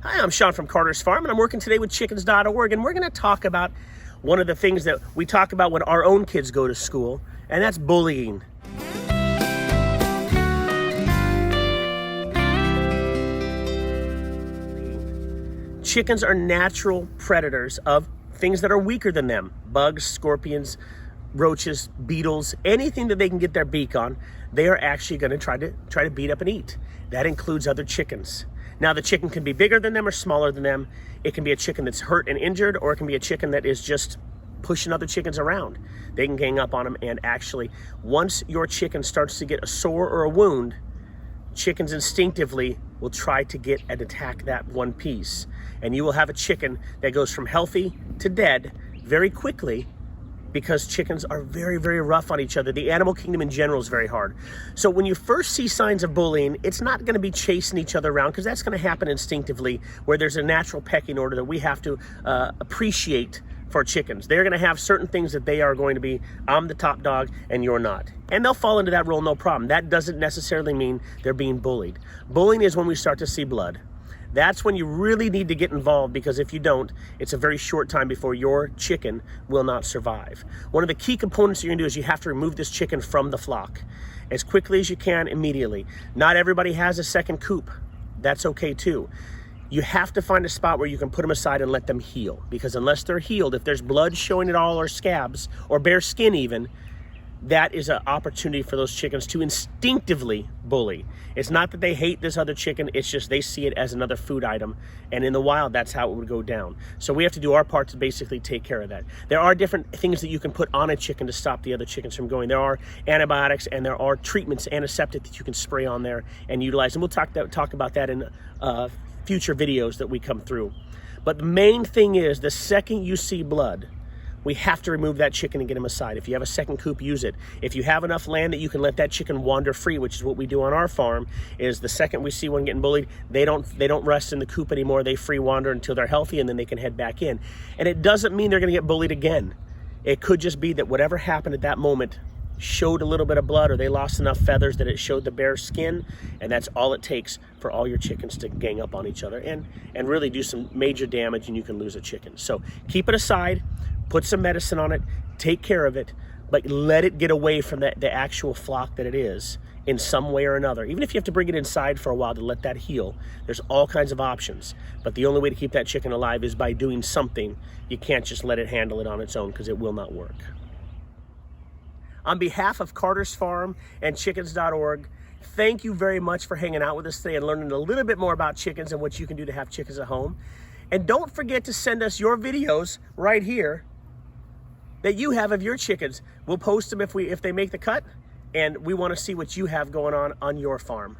Hi, I'm Sean from Carter's Farm, and I'm working today with chickens.org, and we're going to talk about one of the things that we talk about when our own kids go to school, and that's bullying. Chickens are natural predators of things that are weaker than them. Bugs, scorpions, roaches, beetles, anything that they can get their beak on, they are actually going to try to beat up and eat. That includes other chickens. Now, the chicken can be bigger than them or smaller than them. It can be a chicken that's hurt and injured, or it can be a chicken that is just pushing other chickens around. They can gang up on them, and actually, once your chicken starts to get a sore or a wound, chickens instinctively will try to get and attack that one piece. And you will have a chicken that goes from healthy to dead very quickly, because chickens are very, very rough on each other. The animal kingdom in general is very hard. So when you first see signs of bullying, it's not gonna be chasing each other around, because that's gonna happen instinctively, where there's a natural pecking order that we have to appreciate for chickens. They're gonna have certain things that they are going to be, I'm the top dog and you're not. And they'll fall into that role, no problem. That doesn't necessarily mean they're being bullied. Bullying is when we start to see blood. That's when you really need to get involved, because if you don't, it's a very short time before your chicken will not survive. One of the key components you're gonna do is you have to remove this chicken from the flock as quickly as you can, immediately. Not everybody has a second coop. That's okay too. You have to find a spot where you can put them aside and let them heal, because unless they're healed, if there's blood showing at all, or scabs, or bare skin even, that is an opportunity for those chickens to instinctively bully. It's not that they hate this other chicken, it's just they see it as another food item, and in the wild, that's how it would go down. So we have to do our part to basically take care of that. There are different things that you can put on a chicken to stop the other chickens from going. There are antibiotics, and there are treatments, antiseptic, that you can spray on there and utilize, and we'll talk about that in future videos that we come through. But the main thing is, the second you see blood, we have to remove that chicken and get him aside. If you have a second coop, use it. If you have enough land that you can let that chicken wander free, which is what we do on our farm, is the second we see one getting bullied, they don't rest in the coop anymore. They free wander until they're healthy, and then they can head back in. And it doesn't mean they're gonna get bullied again. It could just be that whatever happened at that moment showed a little bit of blood, or they lost enough feathers that it showed the bare skin, and that's all it takes for all your chickens to gang up on each other and really do some major damage, and you can lose a chicken. So keep it aside, put some medicine on it, take care of it, but let it get away from the actual flock that it is in some way or another. Even if you have to bring it inside for a while to let that heal, there's all kinds of options. But the only way to keep that chicken alive is by doing something. You can't just let it handle it on its own, because it will not work. On behalf of Carter's Farm and chickens.org, thank you very much for hanging out with us today and learning a little bit more about chickens and what you can do to have chickens at home. And don't forget to send us your videos right here that you have of your chickens. We'll post them if they make the cut, and we want to see what you have going on your farm.